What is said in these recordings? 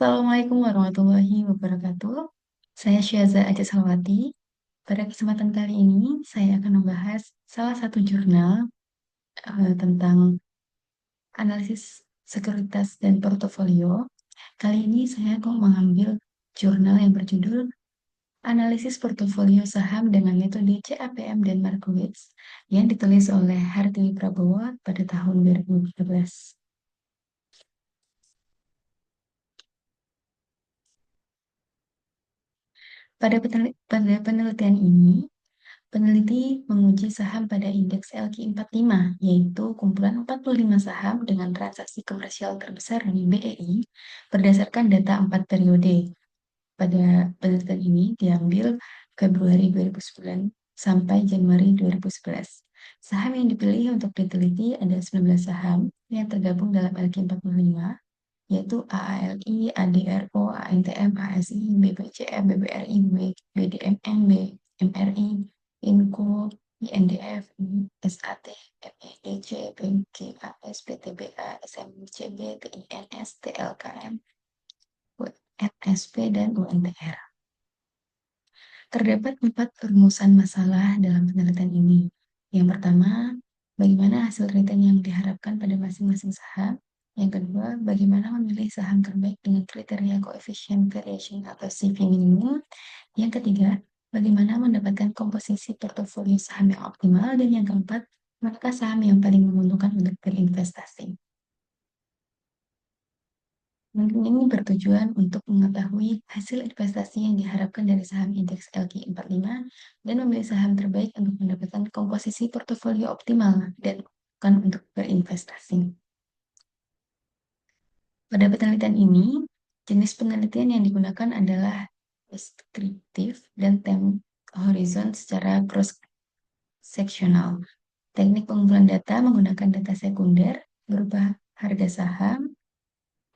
Assalamualaikum warahmatullahi wabarakatuh. Saya Syaza Aja Salwati. Pada kesempatan kali ini, saya akan membahas salah satu jurnal tentang analisis sekuritas dan portofolio. Kali ini saya akan mengambil jurnal yang berjudul Analisis Portofolio Saham dengan Metode CAPM dan Markowitz yang ditulis oleh Hartiwi Prabowo pada tahun 2013. Pada penelitian ini, peneliti menguji saham pada indeks LQ45, yaitu kumpulan 45 saham dengan transaksi komersial terbesar di BEI berdasarkan data 4 periode. Pada penelitian ini diambil Februari 2009 sampai Januari 2011. Saham yang dipilih untuk diteliti ada 19 saham yang tergabung dalam LQ45, yaitu AALI, ADRO, ANTM, ASI, BBCM, BBRI, BDMN, BMRI, INCO, INDF, SAT, MEDC, BGAS, PTBA, SMCB, TINS, TLKM, NSP, dan UNTR. Terdapat 4 rumusan masalah dalam penelitian ini. Yang pertama, bagaimana hasil return yang diharapkan pada masing-masing saham. Yang kedua, bagaimana memilih saham terbaik dengan kriteria coefficient variation atau CV minimum. Yang ketiga, bagaimana mendapatkan komposisi portofolio saham yang optimal. Dan yang keempat, manakah saham yang paling menguntungkan untuk berinvestasi. Mungkin ini bertujuan untuk mengetahui hasil investasi yang diharapkan dari saham indeks LQ45 dan memilih saham terbaik untuk mendapatkan komposisi portofolio optimal dan bukan untuk berinvestasi. Pada penelitian ini, jenis penelitian yang digunakan adalah deskriptif dan time horizon secara cross-sectional. Teknik pengumpulan data menggunakan data sekunder berupa harga saham,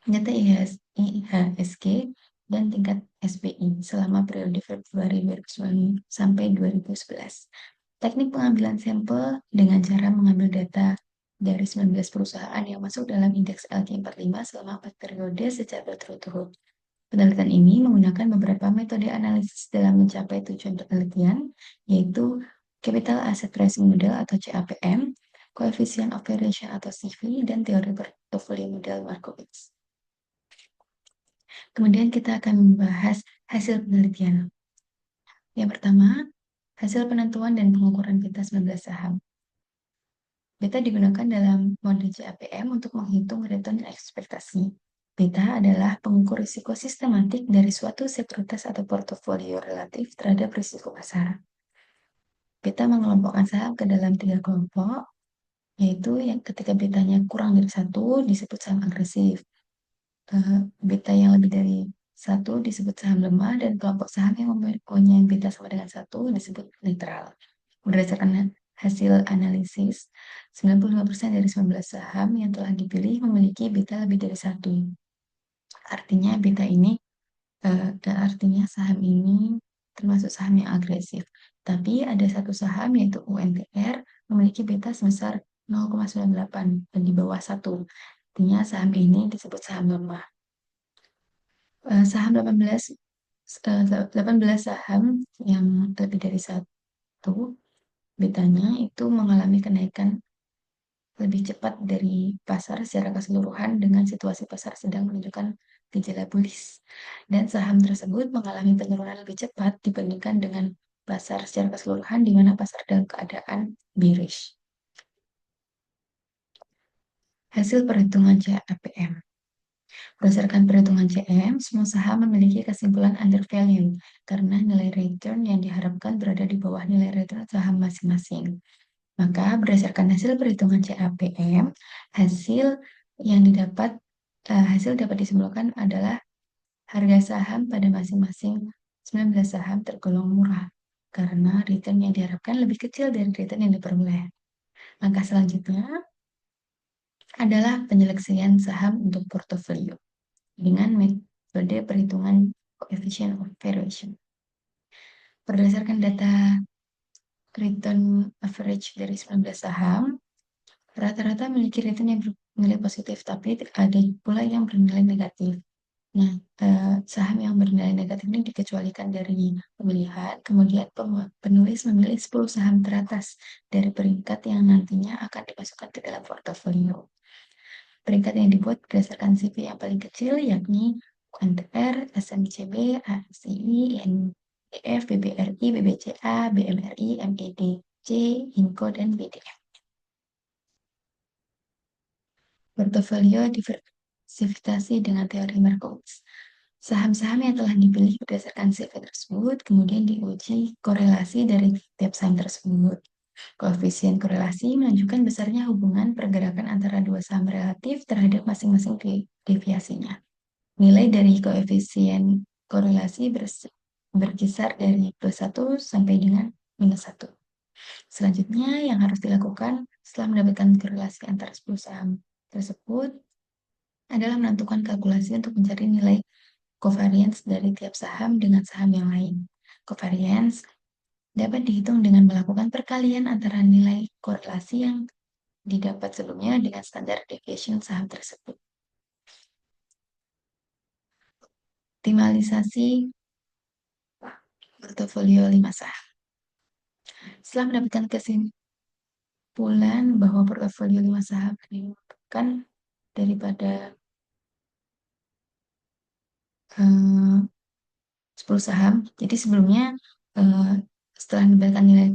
data IHSG, dan tingkat SPI selama periode Februari 2009 sampai 2011. Teknik pengambilan sampel dengan cara mengambil data dari 19 perusahaan yang masuk dalam indeks LQ45 selama 4 periode secara berturut-turut. Penelitian ini menggunakan beberapa metode analisis dalam mencapai tujuan penelitian, yaitu Capital Asset Pricing Model atau CAPM, Coefficient of Variation atau CV, dan teori portofolio model Markowitz. Kemudian kita akan membahas hasil penelitian. Yang pertama, hasil penentuan dan pengukuran beta 19 saham. Beta digunakan dalam mode CAPM untuk menghitung return ekspektasi. Beta adalah pengukur risiko sistematik dari suatu sekuritas atau portofolio relatif terhadap risiko pasar. Beta mengelompokkan saham ke dalam 3 kelompok, yaitu yang ketika betanya kurang dari 1 disebut saham agresif. Beta yang lebih dari 1 disebut saham lemah, dan kelompok saham yang mempunyai beta sama dengan 1 disebut netral. Berdasarkan hasil analisis, 95% dari 19 saham yang telah dipilih memiliki beta lebih dari 1. Artinya saham ini termasuk saham yang agresif. Tapi ada satu saham yaitu UNTR memiliki beta sebesar 0,98 dan di bawah 1. Artinya saham ini disebut saham lemah. Saham 18 saham yang lebih dari 1 betanya itu mengalami kenaikan lebih cepat dari pasar secara keseluruhan dengan situasi pasar sedang menunjukkan gejala bullish. Dan saham tersebut mengalami penurunan lebih cepat dibandingkan dengan pasar secara keseluruhan di mana pasar dalam keadaan bearish. Hasil perhitungan CAPM. Berdasarkan perhitungan CM, semua saham memiliki kesimpulan undervalue karena nilai return yang diharapkan berada di bawah nilai return saham masing-masing. Maka berdasarkan hasil perhitungan CAPM, hasil dapat disimpulkan adalah harga saham pada masing-masing 19 saham tergolong murah karena return yang diharapkan lebih kecil dari return yang diperoleh. Langkah selanjutnya adalah penyeleksian saham untuk portofolio dengan metode perhitungan coefficient of variation. Berdasarkan data return average dari 19 saham, rata-rata memiliki return yang bernilai positif, tapi ada pula yang bernilai negatif. Nah, saham yang bernilai negatif ini dikecualikan dari pemilihan, kemudian penulis memilih 10 saham teratas dari peringkat yang nantinya akan dimasukkan ke dalam portofolio. Peringkat yang dibuat berdasarkan CV yang paling kecil yakni UNTR, SMCB, ASI, INDF, BBRI, BBCA, BMRI, MEDC, Inco, dan BDF. Portofolio diversifikasi dengan teori Markowitz. Saham-saham yang telah dipilih berdasarkan CV tersebut kemudian diuji korelasi dari tiap saham tersebut. Koefisien korelasi menunjukkan besarnya hubungan pergerakan antara dua saham relatif terhadap masing-masing deviasinya. Nilai dari koefisien korelasi berkisar dari +1 sampai dengan -1. Selanjutnya, yang harus dilakukan setelah mendapatkan korelasi antara 10 saham tersebut adalah menentukan kalkulasi untuk mencari nilai covariance dari tiap saham dengan saham yang lain. Covariance dapat dihitung dengan melakukan perkalian antara nilai korelasi yang didapat sebelumnya dengan standar deviation saham tersebut. Optimalisasi portofolio 5 saham. Setelah mendapatkan kesimpulan bahwa portofolio 5 saham menentukan daripada 10 saham. Jadi sebelumnya setelah mendapatkan nilai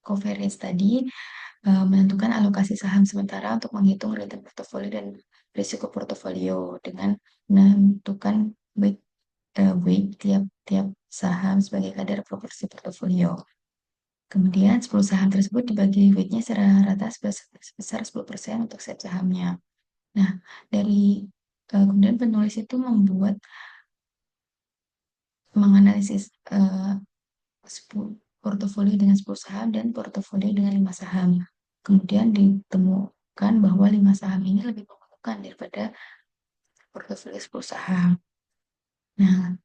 covariance tadi, menentukan alokasi saham sementara untuk menghitung return portofolio dan risiko portofolio dengan menentukan weight tiap-tiap saham sebagai kadar proporsi portofolio. Kemudian 10 saham tersebut dibagi weight-nya secara rata sebesar 10% untuk setiap sahamnya. Nah, kemudian penulis itu menganalisis portofolio dengan 10 saham dan portofolio dengan 5 saham. Kemudian ditemukan bahwa 5 saham ini lebih menguntungkan daripada portofolio 10 saham. Nah,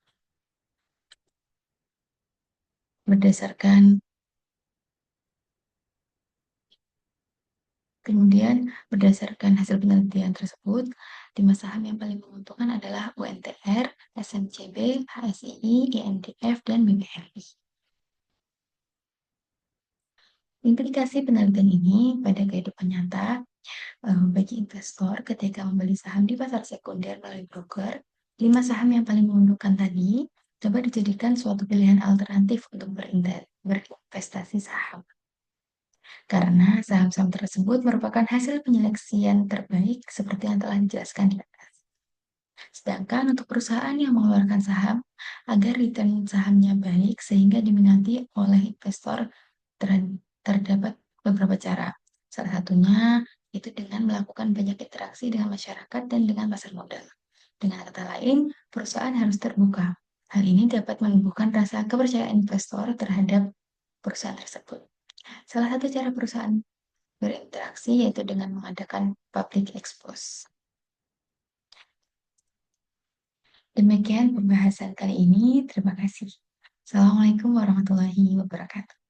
kemudian berdasarkan hasil penelitian tersebut, 5 saham yang paling menguntungkan adalah UNTR, SMCB, HSII, INDF, dan BBRI. Implikasi penelitian ini pada kehidupan nyata bagi investor ketika membeli saham di pasar sekunder melalui broker, 5 saham yang paling menguntungkan tadi coba dijadikan suatu pilihan alternatif untuk berinvestasi saham. Karena saham-saham tersebut merupakan hasil penyeleksian terbaik seperti yang telah dijelaskan di atas. Sedangkan untuk perusahaan yang mengeluarkan saham, agar return sahamnya baik sehingga diminati oleh investor terdapat beberapa cara. Salah satunya itu dengan melakukan banyak interaksi dengan masyarakat dan dengan pasar modal. Dengan kata lain, perusahaan harus terbuka. Hal ini dapat menumbuhkan rasa kepercayaan investor terhadap perusahaan tersebut. Salah satu cara perusahaan berinteraksi yaitu dengan mengadakan public expose. Demikian pembahasan kali ini. Terima kasih. Assalamualaikum warahmatullahi wabarakatuh.